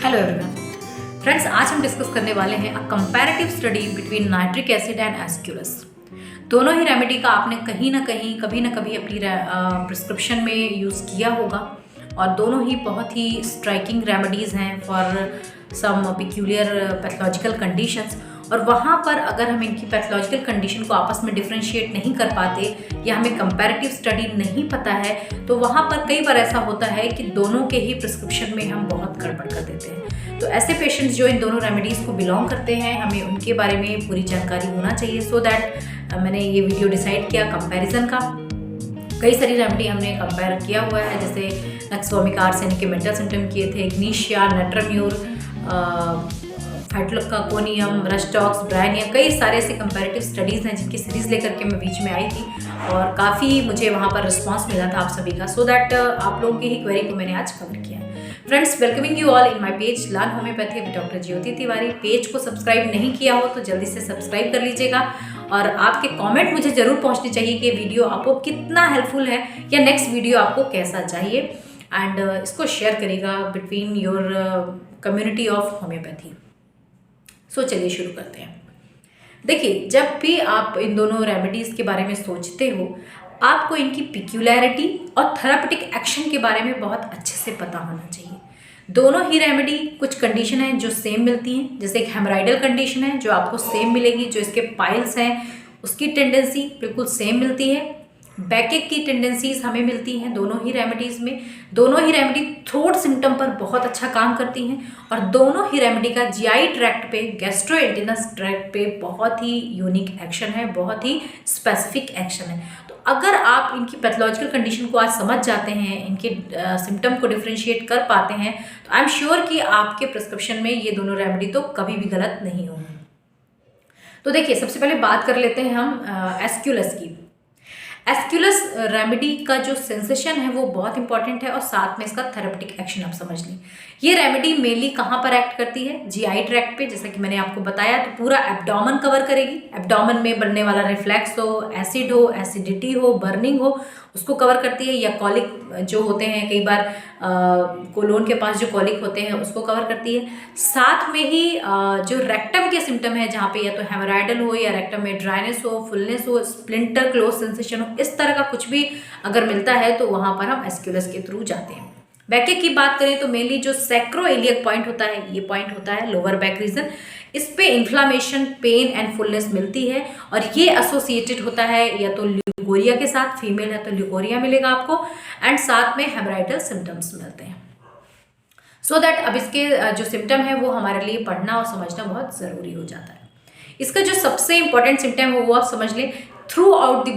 Hello everyone friends, आज हम discuss करने वाले हैं a comparative study between nitric acid and aesculus. दोनों ही रेमेडी का आपने कहीं ना कहीं कभी ना कभी अपनी प्रिस्क्रिप्शन में यूज़ किया होगा और दोनों ही बहुत ही स्ट्राइकिंग रेमेडीज़ हैं for some peculiar pathological conditions. और वहाँ पर अगर हम इनकी पैथोलॉजिकल कंडीशन को आपस में डिफ्रेंशिएट नहीं कर पाते या हमें कंपैरेटिव स्टडी नहीं पता है तो वहाँ पर कई बार ऐसा होता है कि दोनों के ही प्रिस्क्रिप्शन में हम बहुत गड़बड़ कर देते हैं। तो ऐसे पेशेंट्स जो इन दोनों रेमेडीज़ को बिलोंग करते हैं, हमें उनके बारे में पूरी जानकारी होना चाहिए। सो दैट मैंने ये वीडियो डिसाइड किया कंपैरिजन का। कई सारी रेमेडी हमने कंपेयर किया हुआ है, जैसे नक्सवोमिक आर्सेनिक के मेंटल सिम्टम किए थे, इग्नीशिया, नट्राम्यूर, हाइड्रोक्साकोनियम, रस्टॉक्स, ब्रायनिया, कई सारे ऐसे कंपैरेटिव स्टडीज़ हैं जिनकी सीरीज़ लेकर के मैं बीच में आई थी और काफ़ी मुझे वहाँ पर रिस्पांस मिला था आप सभी का। सो दैट आप लोगों की ही क्वेरी को मैंने आज कवर किया है। Friends, welcoming you all in my page learn homeopathy with doctor Jyoti Tiwari. Page को सब्सक्राइब नहीं किया हो तो जल्दी से सब्सक्राइब कर लीजिएगा और आपके कमेंट मुझे ज़रूर पहुँचने चाहिए कि वीडियो आपको कितना हेल्पफुल है या नेक्स्ट वीडियो आपको कैसा चाहिए। एंड इसको शेयर करिएगा between your community of homeopathy. So चलिए शुरू करते हैं। देखिए, जब भी आप इन दोनों रेमेडीज़ के बारे में सोचते हो, आपको इनकी पिक्यूलैरिटी और थेरापेटिक एक्शन के बारे में बहुत अच्छे से पता होना चाहिए। दोनों ही रेमेडी कुछ कंडीशन हैं जो सेम मिलती हैं, जैसे एक हेमराइडल कंडीशन है जो आपको सेम मिलेगी, जो इसके पाइल्स हैं उसकी टेंडेंसी बिल्कुल सेम मिलती है। बैकेक की टेंडेंसीज हमें मिलती हैं दोनों ही रेमेडीज़ में। दोनों ही रेमेडी थ्रोट सिम्टम पर बहुत अच्छा काम करती हैं और दोनों ही रेमेडी का जीआई ट्रैक्ट पे, गैस्ट्रोइंटेस्टाइनल ट्रैक्ट पे बहुत ही यूनिक एक्शन है, बहुत ही स्पेसिफिक एक्शन है। तो अगर आप इनकी पैथोलॉजिकल कंडीशन को आज समझ जाते हैं, इनके सिम्टम को डिफ्रेंशिएट कर पाते हैं, तो आई एम श्योर कि आपके प्रिस्क्रिप्शन में ये दोनों रेमेडी तो कभी भी गलत नहीं होंगी। तो देखिए, सबसे पहले बात कर लेते हैं हम एस्क्यूलस की। एस्क्यूलस रेमेडी का जो सेंसेशन है वो बहुत इंपॉर्टेंट है और साथ में इसका थेरेपेटिक एक्शन आप समझ लें। ये रेमेडी मेनली कहाँ पर एक्ट करती है? जीआई ट्रैक्ट पे, जैसा कि मैंने आपको बताया। तो पूरा एब्डोमेन कवर करेगी। एब्डोमेन में बनने वाला रिफ्लेक्स हो, एसिड हो, एसिडिटी हो, बर्निंग हो, उसको कवर करती है। या कॉलिक जो होते हैं, कई बार कोलोन के पास जो कॉलिक होते हैं उसको कवर करती है। साथ में ही जो रेक्टम के सिम्टम है, जहाँ पे या तो हेमोराइडल हो या रेक्टम में ड्राइनेस हो, फुलनेस हो, स्प्लिंटर क्लोज सेंसेशन हो, इस तरह का कुछ भी अगर मिलता है तो वहाँ पर हम एस्क्यूलस के थ्रू जाते हैं। बैकेक की बात करें तो मेनली जो सैक्रोइलियक पॉइंट होता है, ये पॉइंट होता है लोअर बैक रीजन। इस पे इन्फ्लामेशन, पेन एंड फुलनेस मिलती है और ये एसोसिएटेड होता है या तो ल्यूकोरिया के साथ, फीमेल है तो ल्यूकोरिया मिलेगा आपको, एंड साथ में हेमराइडल सिम्टम्स मिलते हैं। सो दैट अब इसके जो सिम्टम है वो हमारे लिए पढ़ना और समझना बहुत ज़रूरी हो जाता है। इसका जो सबसे इंपॉर्टेंट सिम्टम है वो आप समझ लें, थ्रू आउट द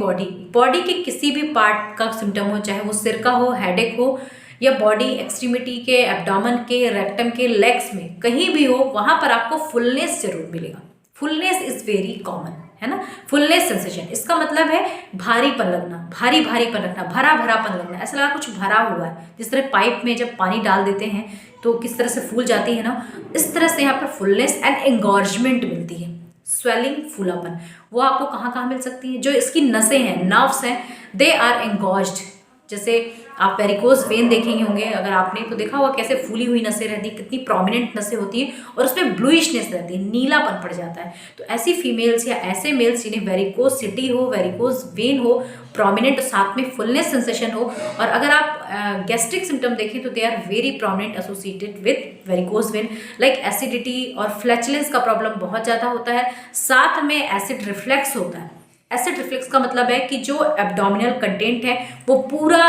बॉडी के किसी भी पार्ट का सिम्टम हो, चाहे वो सिर का हो, हेडेक हो, या बॉडी एक्सट्रीमिटी के, एब्डोमेन के, रेक्टम के, लेग्स में कहीं भी हो, वहाँ पर आपको फुलनेस जरूर मिलेगा। फुलनेस इज वेरी कॉमन, है ना। फुलनेस सेंसेशन, इसका मतलब है भारीपन लगना, भारी भारीपन लगना, भरा भरापन लगना, ऐसा लगा कुछ भरा हुआ है। जिस तरह पाइप में जब पानी डाल देते हैं तो किस तरह से फूल जाती है ना, इस तरह से यहाँ पर फुलनेस एंड एंगॉर्जमेंट मिलती है। स्वेलिंग, फूलापन, वो आपको कहाँ कहाँ मिल सकती है? जो इसकी नसें हैं, नर्व्स हैं, दे आर एंगॉर्ज्ड। जैसे आप वेरिकोज वेन देखेंगे होंगे अगर आपने, तो देखा होगा कैसे फूली हुई नसें रहती, कितनी प्रोमिनेंट नसें होती हैं और उसमें ब्लूइशनेस रहती है, नीलापन पड़ जाता है। तो ऐसी फीमेल्स या ऐसे मेल्स जिन्हें वेरिकोज सिटी हो, वेरिकोज वेन हो, प्रोमिनेंट, साथ में फुलनेस सेंसेशन हो, और अगर आप गैस्ट्रिक सिम्टम देखें तो they are very prominent associated with varicose vein. Like acidity और फ्लैचुलेंस का प्रॉब्लम बहुत ज़्यादा होता है। साथ में एसिड रिफ्लेक्स होता है। एसिड रिफ्लेक्स का मतलब है कि जो एब्डोमिनल कंटेंट है वो पूरा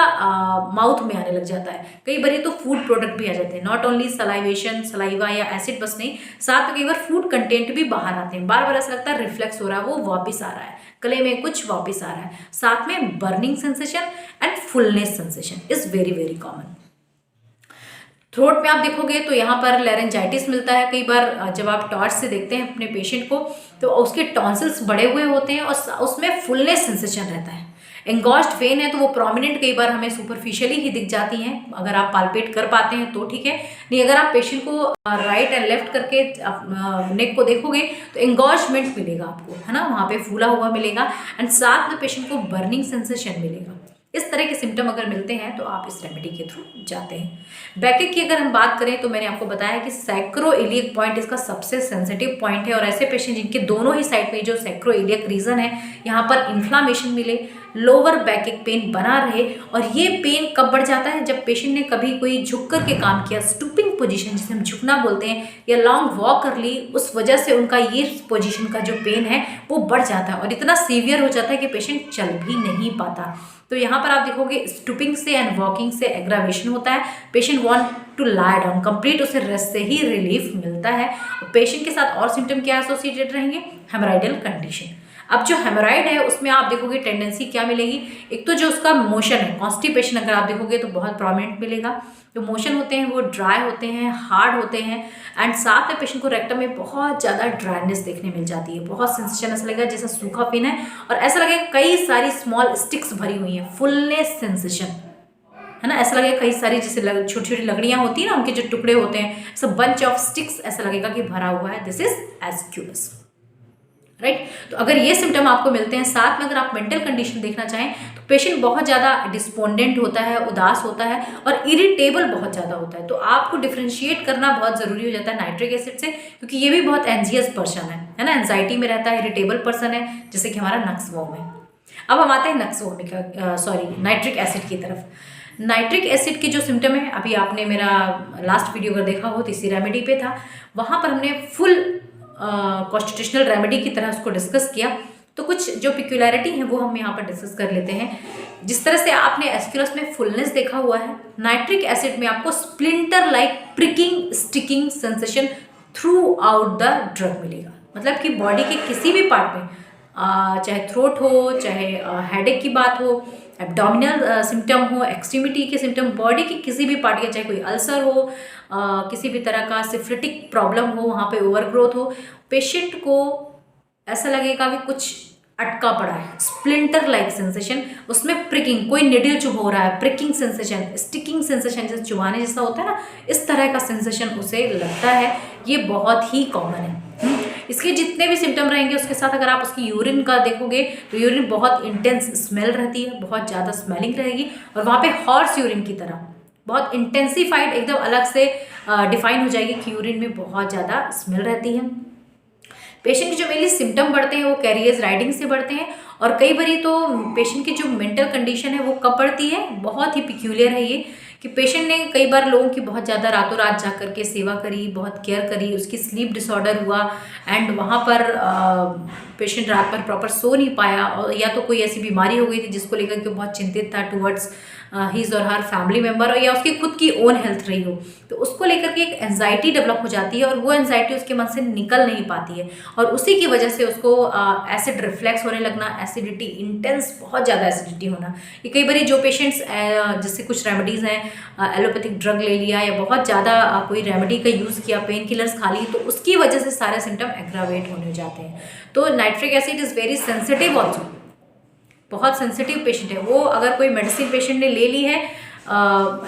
माउथ में आने लग जाता है। कई बार ये तो फूड प्रोडक्ट भी आ जाते हैं, नॉट ओनली सलाइवेशन, सलाइवा या एसिड बस नहीं, साथ में कई बार फूड कंटेंट भी बाहर आते हैं। बार बार ऐसा लगता है रिफ्लेक्स हो रहा है, वो वापस आ रहा है, गले में कुछ वापस आ रहा है। साथ में burning sensation and fullness sensation is very very common. Throat में आप देखोगे तो यहाँ पर लैरेंजाइटिस मिलता है। कई बार जब आप टॉर्च से देखते हैं अपने पेशेंट को तो उसके टॉन्सिल्स बड़े हुए होते हैं और उसमें फुलनेस सेंसेशन रहता है। एंगॉज्ड वेन है तो वो प्रोमिनेंट कई बार हमें सुपरफिशियली ही दिख जाती हैं, अगर आप पाल्पेट कर पाते हैं तो ठीक है, नहीं अगर आप पेशेंट को राइट एंड लेफ्ट करके नेक को देखोगे तो एंगॉजमेंट मिलेगा आपको, है ना, वहाँ पे फूला हुआ मिलेगा। एंड साथ में पेशेंट को बर्निंग सेंसेशन मिलेगा। इस तरह के सिम्टम अगर मिलते हैं तो आप इस रेमेडी के थ्रू जाते हैं। बैकएक की अगर हम बात करें तो मैंने आपको बताया कि सैक्रोइलियक पॉइंट इसका सबसे सेंसिटिव पॉइंट है, और ऐसे पेशेंट जिनके दोनों ही साइड में जो सैक्रोइलियक रीजन है यहाँ पर इन्फ्लामेशन मिले, लोअर बैकएक पेन बना रहे, और ये पेन कब बढ़ जाता है जब पेशेंट ने कभी कोई झुक करके काम किया, स्टूपिंग पोजीशन जिसे हम झुकना बोलते हैं, या लॉन्ग वॉक कर ली, उस वजह से उनका ये पोजीशन का जो पेन है वो बढ़ जाता है और इतना सीवियर हो जाता है कि पेशेंट चल भी नहीं पाता। तो यहाँ पर आप देखोगे स्टूपिंग से एंड वॉकिंग से एग्रावेशन होता है, patient want to lie down, complete उसे रेस्ट से ही रिलीफ मिलता है। पेशेंट के साथ और सिम्टम क्या एसोसिएटेड रहेंगे, हेमोराइडल कंडीशन। अब जो हेमोराइड है उसमें आप देखोगे टेंडेंसी क्या मिलेगी, एक तो जो उसका मोशन है, कॉन्स्टिपेशन अगर आप देखोगे तो बहुत प्रोमिनेंट मिलेगा, जो मोशन होते हैं वो ड्राई होते हैं, हार्ड होते हैं, एंड साथ में पेशेंट को रेक्टम में बहुत ज़्यादा ड्राइनेस देखने मिल जाती है, बहुत सेंसेशन ऐसा लगेगा जैसा सूखा पिन है, और ऐसा लगेगा कई सारी स्मॉल स्टिक्स भरी हुई हैं, फुलनेस सेंसेशन है ना, ऐसा लगेगा कई सारी जैसे छोटी छोटी लकड़ियाँ होती है ना, उनके जो टुकड़े होते हैं, सब बंच ऑफ स्टिक्स ऐसा लगेगा कि भरा हुआ है, दिस इज एस्क्यूलस, राइट। तो अगर ये सिम्टम आपको मिलते हैं, साथ में अगर आप मेंटल कंडीशन देखना चाहें तो पेशेंट बहुत ज़्यादा डिस्पोंडेंट होता है, उदास होता है और इरिटेबल बहुत ज़्यादा होता है। तो आपको डिफ्रेंशिएट करना बहुत ज़रूरी हो जाता है नाइट्रिक एसिड से, क्योंकि ये भी बहुत एंजियस पर्सन है ना, एंजाइटी में रहता है, इरिटेबल पर्सन है, जैसे कि हमारा नक्सवोम है। अब हम आते हैं नक्सवोमिक नाइट्रिक एसिड की तरफ। नाइट्रिक एसिड के जो सिम्टम है, अभी आपने मेरा लास्ट वीडियो अगर देखा हो तो इसी रेमेडी पे था, वहाँ पर हमने फुल कॉन्स्टिट्यूशनल रेमेडी की तरह उसको डिस्कस किया। तो कुछ जो पिक्युलैरिटी है वो हम यहाँ पर डिस्कस कर लेते हैं। जिस तरह से आपने एस्क्यूलस में फुलनेस देखा हुआ है, नाइट्रिक एसिड में आपको splinter like pricking sticking sensation through out the drug मिलेगा। मतलब कि बॉडी के किसी भी पार्ट में, चाहे थ्रोट हो, चाहे हेडेक की बात हो, एब्डोमिनल सिम्टम हो, एक्सट्रीमिटी के सिम्टम, बॉडी की किसी भी पार्ट का, चाहे कोई अल्सर हो, किसी भी तरह का सिफ्लिटिक प्रॉब्लम हो, वहाँ पे ओवरग्रोथ हो, पेशेंट को ऐसा लगेगा कि कुछ अटका पड़ा है, स्प्लिंटर लाइक सेंसेशन, उसमें प्रिकिंग, कोई निडल चुभ हो रहा है, प्रिकिंग सेंसेशन, स्टिकिंग सेंसेशन, जैसे चुभाने जैसा होता है ना, इस तरह का सेंसेशन उसे लगता है। ये बहुत ही कॉमन है। इसके जितने भी सिम्टम रहेंगे उसके साथ अगर आप उसकी यूरिन का देखोगे तो यूरिन बहुत इंटेंस स्मेल रहती है, बहुत ज़्यादा स्मेलिंग रहेगी, और वहाँ पे हॉर्स यूरिन की तरह बहुत इंटेंसिफाइड एकदम अलग से डिफाइन हो जाएगी कि यूरिन में बहुत ज़्यादा स्मेल रहती है। पेशेंट के जो मेनली सिम्टम बढ़ते हैं वो कैरियर्स राइडिंग से बढ़ते हैं, और कई बारी तो पेशेंट की जो मेंटल कंडीशन है वो कब बढ़ती है, बहुत ही पिक्यूलियर है ये, कि पेशेंट ने कई बार लोगों की बहुत ज़्यादा रातों रात जा करके सेवा करी, बहुत केयर करी, उसकी स्लीप डिसऑर्डर हुआ, एंड वहाँ पर पेशेंट रात भर प्रॉपर सो नहीं पाया, और या तो कोई ऐसी बीमारी हो गई थी जिसको लेकर के बहुत चिंतित था टुवर्ड्स हीज और हर फैमिली मेम्बर, या उसकी खुद की ओन हेल्थ रही हो, तो उसको लेकर के एक एंजाइटी डेवलप हो जाती है, और वो एंजाइटी उसके मन से निकल नहीं पाती है, और उसी की वजह से उसको एसिड रिफ्लेक्स होने लगना, एसिडिटी इंटेंस, बहुत ज़्यादा एसिडिटी होना। ये कई बार जो पेशेंट्स जैसे कुछ रेमेडीज़ हैं, एलोपैथिक ड्रग ले लिया या बहुत ज़्यादा कोई रेमेडी का यूज़ किया, पेन किलर्स खा ली, तो उसकी वजह से सारे सिम्टम एग्रावेट होने जाते हैं। तो nitric acid is very sensitive also, बहुत सेंसिटिव पेशेंट है वो। अगर कोई मेडिसिन पेशेंट ने ले ली है,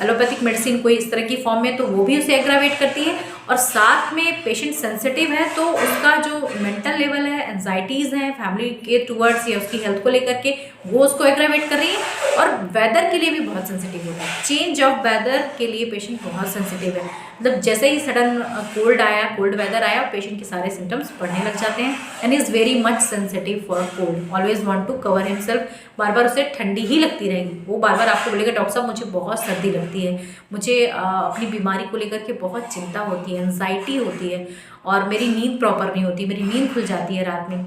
एलोपैथिक मेडिसिन कोई इस तरह की फॉर्म में, तो वो भी उसे एग्रावेट करती है, और साथ में पेशेंट सेंसिटिव है तो उसका जो मेंटल लेवल है, एंजाइटीज़ हैं फैमिली के टुवर्ड्स या उसकी हेल्थ को लेकर के, वो उसको एग्रावेट कर रही है। और वेदर के लिए भी बहुत सेंसिटिव होता है, चेंज ऑफ वेदर के लिए पेशेंट बहुत सेंसिटिव है। मतलब जैसे ही सडन कोल्ड वेदर आया, पेशेंट के सारे सिम्टम्स बढ़ने लग जाते हैं, and is very much sensitive for cold, always want to cover himself, बार बार उसे ठंडी ही लगती रहेगी, वो बार बार आपको बोलेगा डॉक्टर साहब मुझे बहुत सर्दी लगती है, मुझे अपनी बीमारी को लेकर के बहुत चिंता होती है, एंजाइटी होती है, और मेरी नींद प्रॉपर नहीं होती, मेरी नींद खुल जाती है रात में।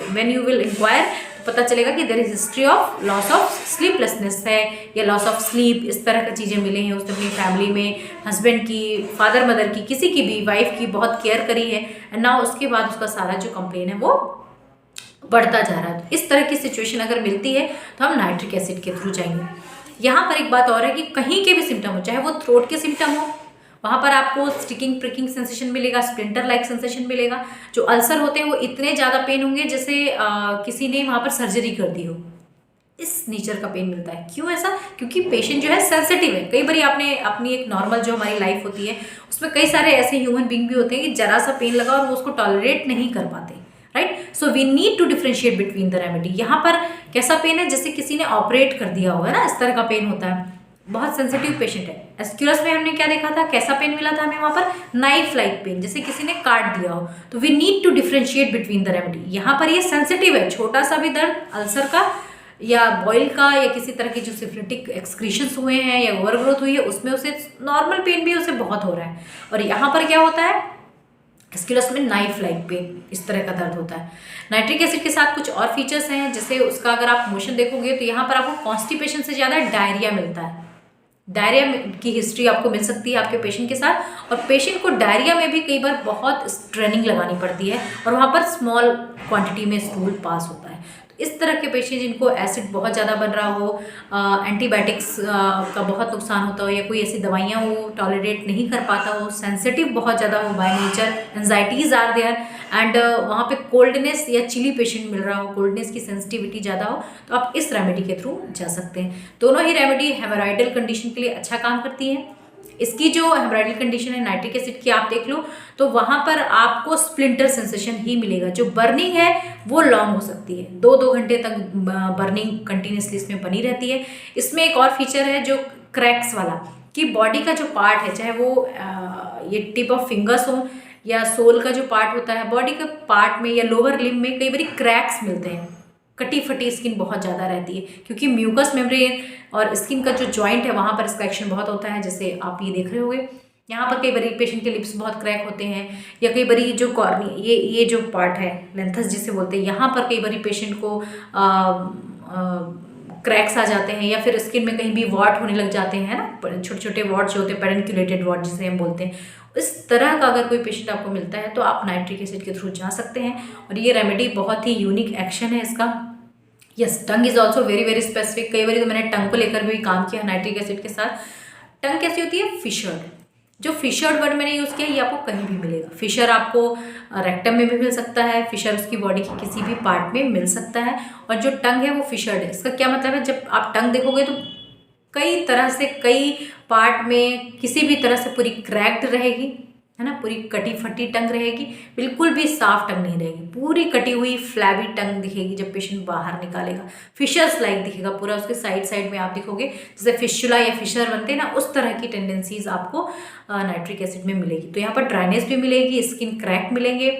व्हेन यू विल इंक्वायर तो पता चलेगा कि there is history of loss of sleeplessness है, या लॉस ऑफ स्लीप, इस तरह की चीज़ें मिले हैं। उसने अपनी फैमिली में हस्बैंड की, फादर मदर की, किसी की भी, वाइफ की बहुत केयर करी है, एंड ना उसके बाद उसका सारा जो कंप्लेन है वो बढ़ता जा रहा है। तो इस तरह की सिचुएशन अगर मिलती है तो हम नाइट्रिक एसिड के थ्रू जाएंगे। यहाँ पर एक बात और है कि कहीं के भी सिम्टम हो, चाहे वो थ्रोट के सिम्टम हो, वहाँ पर आपको स्टिकिंग प्रिकिंग सेंसेशन मिलेगा, स्प्लिंटर लाइक सेंसेशन मिलेगा। जो अल्सर होते हैं वो इतने ज़्यादा पेन होंगे जैसे किसी ने वहाँ पर सर्जरी कर दी हो, इस नेचर का पेन मिलता है। क्यों ऐसा? क्योंकि पेशेंट जो है सेंसिटिव है। कई बार आपने अपनी एक नॉर्मल जो हमारी लाइफ होती है उसमें कई सारे ऐसे ह्यूमन बींग भी होते हैं कि जरा सा पेन लगा और वो उसको टॉलरेट नहीं कर पाते, right. So we need to differentiate between the remedy. यहाँ पर कैसा पेन है, जैसे किसी ने ऑपरेट कर दिया होगा ना, इस तरह का पेन होता है, बहुत सेंसिटिव पेशेंट है। एस्क्यूरस में हमने क्या देखा था, कैसा पेन मिला था हमें वहां पर, नाइफ लाइक पेन, जैसे किसी ने काट दिया हो। तो we need to differentiate between the remedy. यहाँ पर ये सेंसिटिव है, छोटा सा भी दर्द अल्सर का या बॉयल का या किसी तरह की जो सिफिलिटिक एक्सक्रीशंस हुए हैं या ओवरग्रोथ हुई है उसमें उसे नॉर्मल पेन भी उसे बहुत हो रहा है। और यहाँ पर क्या होता है, एस्क्यूरस में नाइफ लाइक पेन, इस तरह का दर्द होता है। नाइट्रिक एसिड के साथ कुछ और फीचर्स हैं, जैसे उसका अगर आप मोशन देखोगे तो यहाँ पर आपको कॉन्स्टिपेशन से ज़्यादा डायरिया मिलता है। डायरिया की हिस्ट्री आपको मिल सकती है आपके पेशेंट के साथ, और पेशेंट को डायरिया में भी कई बार बहुत स्ट्रेनिंग लगानी पड़ती है और वहाँ पर स्मॉल क्वांटिटी में स्टूल पास होता है। तो इस तरह के पेशेंट जिनको एसिड बहुत ज़्यादा बन रहा हो, एंटीबायोटिक्स का बहुत नुकसान होता हो, या कोई ऐसी दवाइयाँ वो टॉलरेट नहीं कर पाता हो, सेंसिटिव बहुत ज़्यादा हो by nature, anxieties are there, and वहाँ पे कोल्डनेस या चिली पेशेंट मिल रहा हो, कोल्डनेस की सेंसिटिविटी ज़्यादा हो, तो आप इस रेमेडी के थ्रू जा सकते हैं। दोनों ही रेमेडी हेमोरॉइडल कंडीशन के लिए अच्छा काम करती है। इसकी जो हेमोरॉइडल कंडीशन है नाइट्रिक एसिड की, आप देख लो तो वहाँ पर आपको स्प्लिंटर सेंसेशन ही मिलेगा। जो बर्निंग है वो लॉन्ग हो सकती है, 2-2 घंटे तक बर्निंग कंटिन्यूसली इसमें बनी रहती है। इसमें एक और फीचर है जो क्रैक्स वाला, कि बॉडी का जो पार्ट है, चाहे वो ये टिप ऑफ फिंगर्स हो या सोल का जो पार्ट होता है, बॉडी के पार्ट में या लोअर लिम्ब में कई बार क्रैक्स मिलते हैं, कटी फटी स्किन बहुत ज़्यादा रहती है, क्योंकि म्यूकस मेम्ब्रेन और स्किन का जो जॉइंट है वहाँ पर इसका एक्शन बहुत होता है। जैसे आप ये देख रहे होंगे, यहाँ पर कई बार पेशेंट के लिप्स बहुत क्रैक होते हैं, या कई बार जो कॉर्नी ये जो पार्ट है लेंथस जिसे बोलते हैं, यहाँ पर कई बार पेशेंट को क्रैक्स आ जाते हैं, या फिर स्किन में कहीं भी वॉट होने लग जाते हैं ना, छोटे छोटे वॉट जो होते हैं, पेडिकुलेटेड वॉट जिसे हम बोलते हैं। इस तरह का अगर कोई पेशेंट आपको मिलता है तो आप नाइट्रिक एसिड के थ्रू जा सकते हैं, और ये रेमेडी बहुत ही यूनिक एक्शन है इसका। Yes, tongue is also very very specific. कई बार तो मैंने टंग को लेकर भी काम किया नाइट्रिक एसिड के साथ। टंग कैसी होती है, फिशर्ड। जो फिशर्ड वर्ड मैंने यूज़ किया ये आपको कहीं भी मिलेगा। फिशर आपको रेक्टम में भी मिल सकता है, फिशर उसकी बॉडी के किसी भी पार्ट में मिल सकता है, और जो टंग है वो फिशर्ड है। इसका क्या मतलब है, जब आप टंग देखोगे तो कई तरह से कई पार्ट में किसी भी तरह से पूरी क्रैक्ड रहेगी, है ना, पूरी कटी फटी टंग रहेगी, बिल्कुल भी साफ टंग नहीं रहेगी, पूरी कटी हुई फ्लैबी टंग दिखेगी जब पेशेंट बाहर निकालेगा, फिशर्स लाइक दिखेगा पूरा। उसके साइड साइड में आप देखोगे जैसे फिशुला या फिशर बनते हैं ना, उस तरह की टेंडेंसीज आपको नाइट्रिक एसिड में मिलेगी। तो यहाँ पर ड्राइनेस भी मिलेगी, स्किन क्रैक मिलेंगे,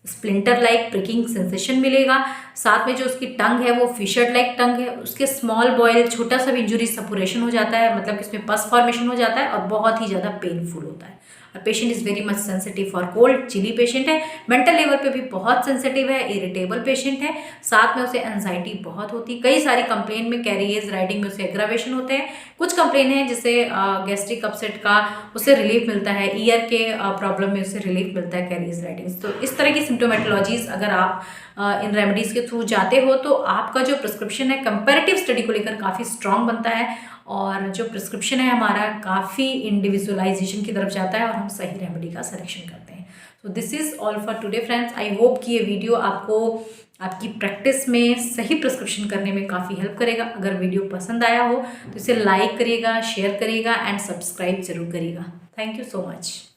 स्प्लिंटर लाइक प्रिकिंग सेंसेशन मिलेगा, साथ में जो उसकी टंग है वो फिशर्ड लाइक टंग है, उसके स्मॉल बॉयल छोटा सा भी इंजुरी सपुरेशन हो जाता है, मतलब इसमें पस फॉर्मेशन हो जाता है और बहुत ही ज़्यादा पेनफुल होता है। Patient is very much sensitive for cold, chilly patient है, मेंटल लेवल पे भी बहुत सेंसिटिव है, इरिटेबल पेशेंट है, साथ में उसे एंजाइटी बहुत होती है। कई सारी कंप्लेन में कैरियर्स राइडिंग में उसे एग्रावेशन होते हैं। कुछ कंप्लेन है जैसे गैस्ट्रिक अपसेट का उसे रिलीफ मिलता है, ईयर के प्रॉब्लम में उसे रिलीफ मिलता है कैरियर्स राइडिंग। तो इस तरह की सिम्टोमेटोलॉजीज अगर आप इन रेमेडीज़ के थ्रू जाते हो तो आपका जो प्रिस्क्रिप्शन है कंपैरेटिव स्टडी को लेकर काफ़ी स्ट्रॉन्ग बनता है, और जो प्रिस्क्रिप्शन है हमारा काफ़ी इंडिविजुअलाइजेशन की तरफ जाता है और हम सही रेमेडी का सिलेक्शन करते हैं। So this is all for today friends. I hope कि ये वीडियो आपको आपकी प्रैक्टिस में सही प्रिस्क्रिप्शन करने में काफ़ी हेल्प करेगा। अगर वीडियो पसंद आया हो तो इसे लाइक करिएगा, शेयर करिएगा एंड सब्सक्राइब जरूर करिएगा। Thank you so much.